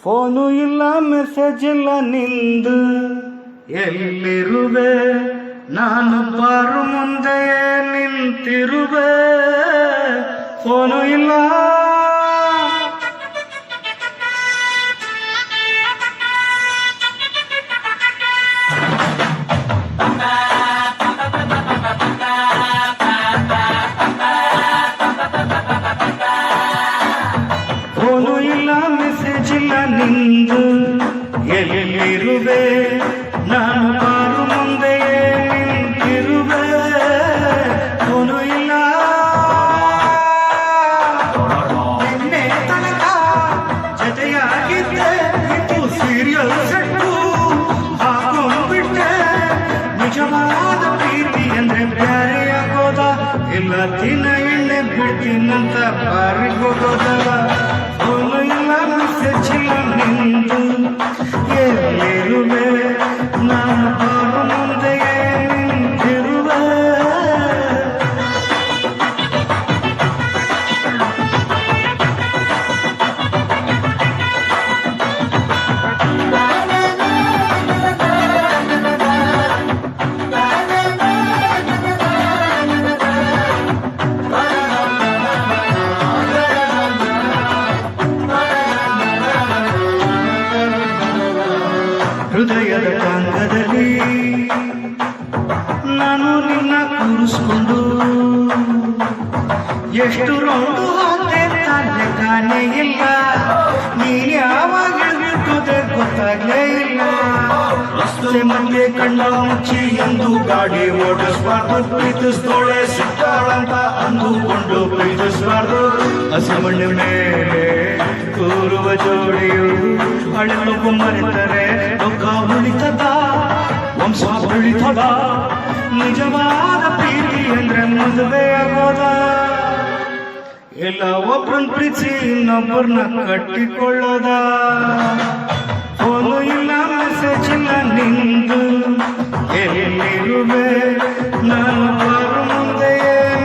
Phone ಇಲ್ಲ message ಇಲ್ಲ ನಿಂದು, ಎಲ್ಲಿರುವೆ ನಾನು ಬಾರು ಮುಂದೆ ನಿಂತಿರುವೆ. ಫೋನು ಇಲ್ಲ ಫೋನು ಇಲ್ಲ ಮೆಸೇಜ್ ಇಲ್ಲ ನಿಂದು, ಎಲ್ಲಿರುವೆ ನಾನು ಬಾರು ಮುಂದೆ ನಿಂತಿರುವೆ. ಫೋನು ಇಲ್ಲ ನಿನ್ನೆ ತನಕ ಜೊತೆಯಾಗಿದ್ದೆ, ಇದು ಸೀರಿಯಲ್ ಸೆಟ್ಟು ಹಾಕೊಂಡ್ಬಿಟ್ಟೆ. ನಿಜವಾದ ಪ್ರೀತಿ ಅಂದ್ರೆ ಬ್ಯಾರೆಯಾಗೋದ, ಇಲ್ಲ ದಿನ ಎಣ್ಣೆ ಬಿಡ್ತೀನಂತ ಬಾರಿಗೋಗೋದ. ಫೋನು ಇಲ್ಲ ಮೆಸೇಜ್ ಇಲ್ಲ ನಿಂದು, ಎಲ್ಲಿರುವೆ ನಾನು ಬಾರು ಮುಂದೆ ನಿಂತಿರುವೆ. ಹೃದಯದ ಕಾಂಗದಲ್ಲಿ ನಾನು ನಿನ್ನ ಕೂರಿಸ್ಕೊಂಡು ಎಷ್ಟು ರೌಂಡು ಹಾಕಿ ತಾನೆ ಕಾಣೆ ಇಲ್ಲ. ನೀನು ಯಾವಾಗ ಇಳಿದುದೆ ಗೊತ್ತಾಗ್ಲೇ ಇಲ್ಲ. ರಸ್ತೆ ಮಧ್ಯೆ ಕಣ್ಣ ಮುಚ್ಚಿ ಎಂದು ಗಾಡಿ ಓಡಿಸ್ಬಾರ್ದು, ಪ್ರೀತಿಸ್ತೋಳೆ ಸಿಕ್ಕಾಳಂತ ಅಂದುಕೊಂಡು ಪ್ರೀತಿಸ್ಬಾರ್ದು. ಹಸಿಮಣ್ಣು ಮೇಲೆ ಕೂರುವ ಜೋಡಿಯು ಅಳೆದು ಮರೆತರೆ ಲೋಕ ಉಳಿತದ, ವಂಶ ಉಳಿತದ. ನಿಜವಾದ ಪ್ರೀತಿ ಅಂದ್ರೆ ಮದುವೆ ಆಗೋದ, ಎಲ್ಲ ಒಬ್ರನ್ ಪ್ರೀತಿ ಇನ್ನೊಬ್ಬರನ್ನ ಕಟ್ಟಿಕೊಳ್ಳೋದ. ಫೋನು ಇಲ್ಲ ಮೆಸೇಜ್ ಇಲ್ಲ ನಿಂದು, ಎಲ್ಲಿರುವೆ ನಾನು ಬಾರು ಮುಂದೆ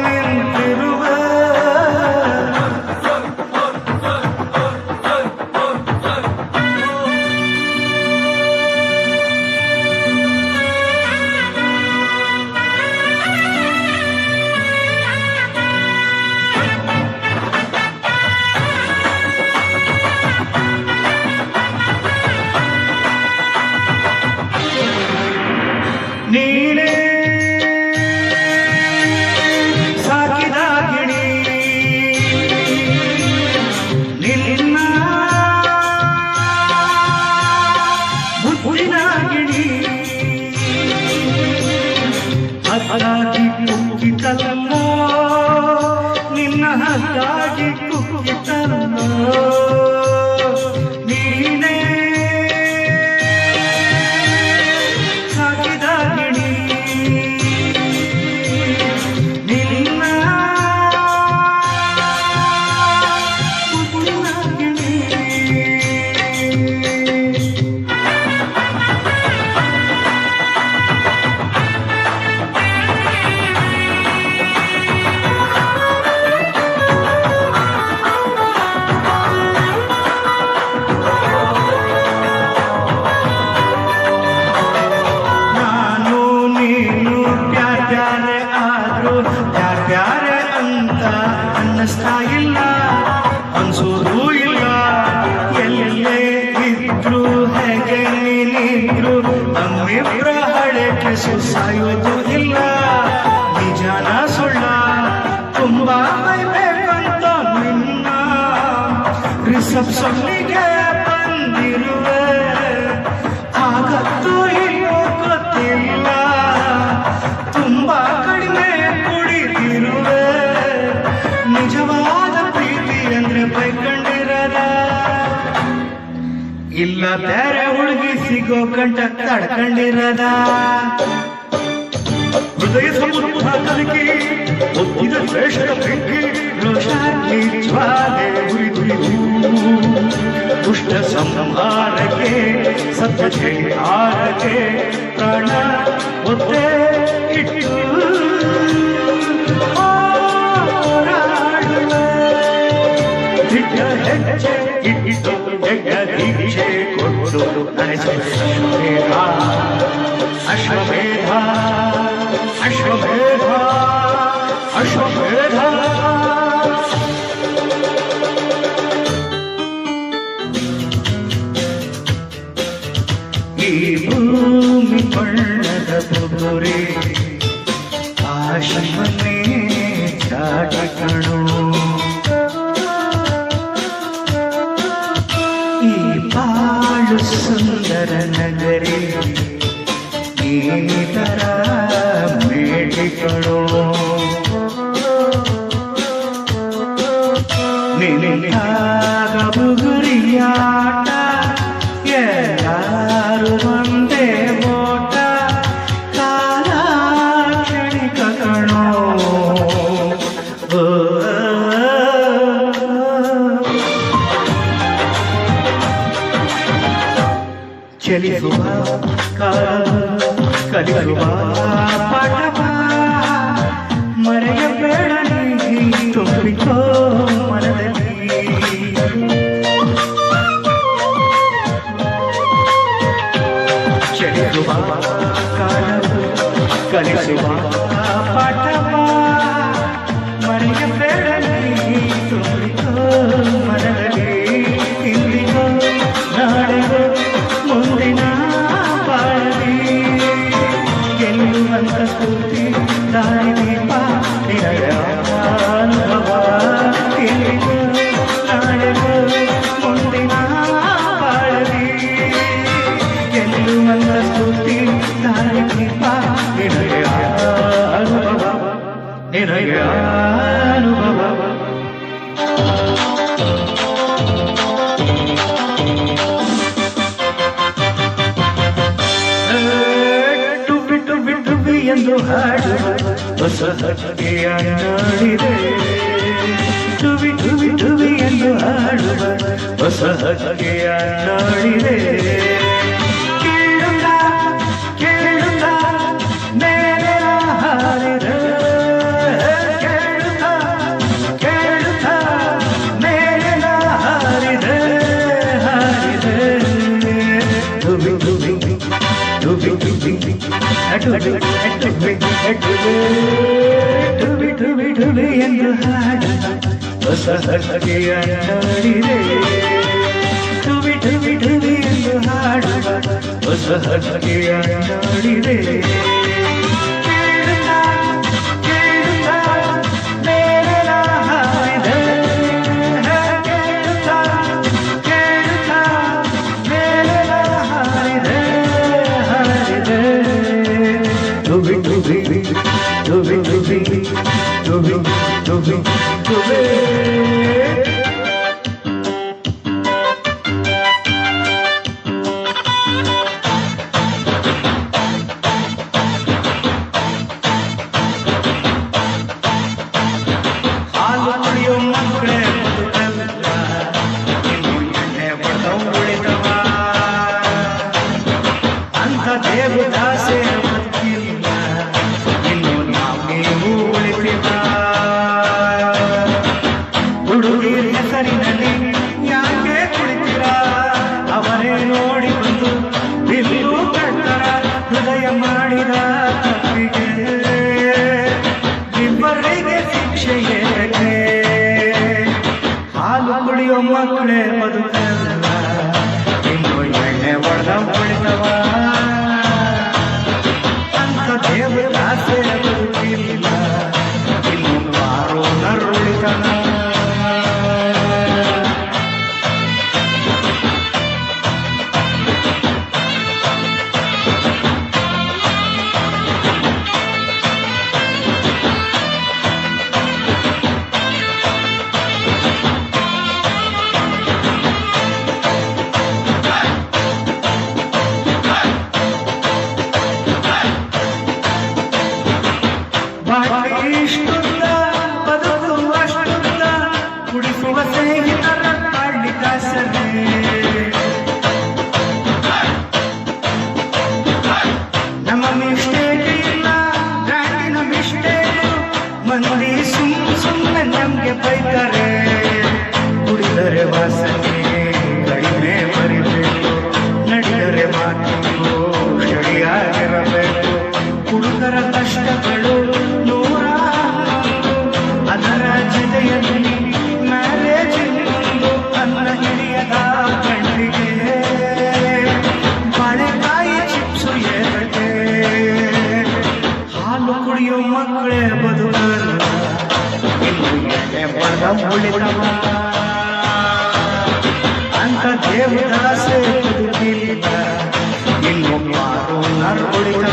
ನಿಂತಿರುವೆ. ನೀನೇ ಸಾಕಿದ ಗಿಣಿ, ನಿನ್ನ ಬುದ್ಧಿನ ಗಿಣಿ. ಹದ್ದಾಗಿ ಕುಕ್ಕಿತಲ್ಲ ನಿನ್ನ, ಹದ್ದಾಗಿ ಕುಕ್ಕಿತಲ್ಲ. ನೀನೇ ಸಾಕಿದ ಗಿಣಿ, ನಿನ್ನ ಬುದ್ಧಿನ ಗಿಣಿ. ನಾನು ನೀನು ಪ್ಯಾರೆ ಆದ್ರೂ ಪ್ಯಾರೆ ಅಂತ ಅನ್ನಿಸ್ತಾ ಇಲ್ಲ, ಅನ್ಸೋದು ಇಲ್ಲ. ಎಲ್ಲೇ ಇದ್ರು ಹೇಗೆ ನೀನಿದ್ರು ನಮ್ಮಿಬ್ರ ಹಳೆ ಕೆಸು ಸಾಯೋದು ಇಲ್ಲ. ನಿಜಾನ ಸುಳ್ಳ ತುಂಬಾ ಬೈಬೇಕಂತ ನಿನ್ನ ರಿಸೆಪ್ಷನ್ನಿಗೆ ಬಂದಿರುವೆ. ಆಗತ್ತೋ ಇಲ್ಲೋ ಗೊತ್ತಿಲ್ಲ, ತುಂಬಾ ಕಡಿಮೆ ಕುಡಿದಿರುವೆ. ನಿಜವಾದ ಪ್ರೀತಿ ಅಂದ್ರೆ ಬೈಕೊಂಡಿರದ, ಇಲ್ಲ ಬೇರೆ ಹುಡುಗಿ ಸಿಗೋ ಗಂಟ ತಡ್ಕೊಂಡಿರದ. ಹೃದಯ ಸಮುದ್ರ ಕಲಿಕೆ ಒತ್ತಿದ ಶ್ರೇಷ್ಠ ಬೆಂಕಿ, ರೋಷಾಗ್ನಿ ಜ್ವಾಲೆ ಉರಿದು ದುಷ್ಟ ಸಂಹಾರಕ್ಕೆ ಸತ್ಯತೆ ಆರಕ್ಕೆ ಪ್ರಾಣ ಒತ್ತೆ ಇಟ್ಟು ಹೆಜ್ಜೆ ಇಟ್ಟು ಜಗದೀಶ ನಡೆಸುತ್ತ ಅಶ್ವಮೇಧ ಅಶ್ವಮೇಧ ಅಶ್ವಮೇಧ ಈ ಭೂಮಿ ಬಣ್ಣದ ಬುಗುರಿ ಆ ಶಿವನೇ ಚಾಟಿ ಕಣೋ ಈ ಬಾಳು ಸುಂದರ ನಗರಿ ನೀತರ ಮೇಟಿಕಣೋ ನಿನಗಾಗ ಬುಗುರಿಯಾಟ ಎಲ್ಲಾರು ಒಂದೇ ಓಟ ಕಾಲ ಕ್ಷಣಿಕ ಕಣೋ ಚಲಿಸುವ ಕಾಲ ಕಲಿಯುವ ಪಾಠವ ಮರೆಯಬೇಡ ನೀ ತುಂಬಿಕೋ ಮನದಲ್ಲಿ ಚಲಿಸುವ ಕಾಲ ಕಲಿಸುವ ಪಾಠವ ಮರೆಯಬೇಡ ನೀ ತುಂಬಿಕೋ ಮನದಲ್ಲಿ ಇಂದಿಗೋ ನಾಳೆಗೋ ಮುಂದಿನ ಬಾಳಲಿ ಗೆಲ್ಲುವಂತ ಸ್ಫೂರ್ತಿ ದಾರಿ ದೀಪ ನಿನಯ ಅನುಭವ ಇಂದಿಗೋ ನಾಳೆಗೋ ಮುಂದಿನ ಬಾಳಲಿ ಗೆಲ್ಲುವಂತ ಸ್ಫೂರ್ತಿ ದಾರಿ ದೀಪ ನಿನಯ ಅನುಭವ ನಿನಯ ಅನುಭವ ಎಂದು ಹಾಡುವ ಹೊಸ ಹಕ್ಕಿಯ ನಾಡಿದೆ ಟುವಿ ಟುವಿ ಟುವಿ ಎಂದು ಹಾಡುವ ಹೊಸ ಹಕ್ಕಿಯ ನಾಡಿದೆ ಕೇಳುತ್ತ ಕೇಳುತ್ತ ಮೇಲೆ ಹಾರಿದ ಕೇಳುತ್ತ ಕೇಳುತ್ತ ಮೇಲೆ ಹಾರಿದ ಹಾರಿದ ಟುವಿ ಟುವಿ ಟುವಿ ಟುವಿ ಟುಬಿ ಟುಬಿ ಟುಬಿ ಎಂದು ಹಾಡು ಹೊಸ ಹಕ್ಕಿಯ ನಾಡಿದೆ ಟುಬಿ ಟುಬಿ ಟುಬಿ ಎಂದು ಹಾಡು ಹೊಸ ಹಕ್ಕಿಯ ನಾಡಿದೆ ಕೇಳುತ್ತ ಕೇಳುತ್ತ ಮೇಲ ಹಾರಿದ ಕೇಳುತ್ತ ಕೇಳುತ್ತ ಮೇಲ ಹಾರಿದ ಹಾರಿದ ಟುಬಿ ಟುಬಿ ಟುಬಿ ಟುಬಿ ಟುಬಿ ಟುಬಿ ಟುಬಿ ಹಾಲು ಕುಡಿಯೋ ಮಕ್ಕಳೇ ಬದುಕಲ್ಲ ಇನ್ನು ಎಣ್ಣೆ ಬಡದವು ಉಳಿದವ ಅಂತ ದೇವದಾಸೆ ಬದುಕಿಲ್ಲ ಇನ್ನು ನಾವು ನೀವು ಉಳಿದಿಲ್ಲ ಹರಿಯದ ಕಣ್ಣಿಗೆ ಬಾಳೆಕಾಯಿ ಚಿಪ್ಸು ಎರಡೆ ಹಾಲು ಕುಡಿಯೋ ಮಕ್ಕಳೇ ಬದುಕಲ್ಲ ಇನ್ನು ಎಣ್ಣೆ ಬಡ ಉಳಿದವ ಅಂತ ದೇವದಾಸೆ ಬದುಕಿಲ್ಲ ಇನ್ನು ಮಾರು ನರುಳಿದವ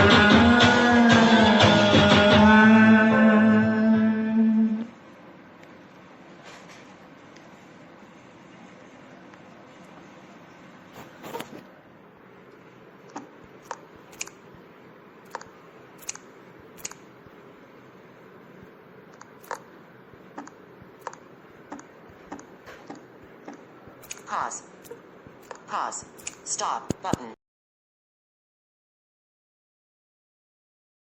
Pause. Pause. Stop button.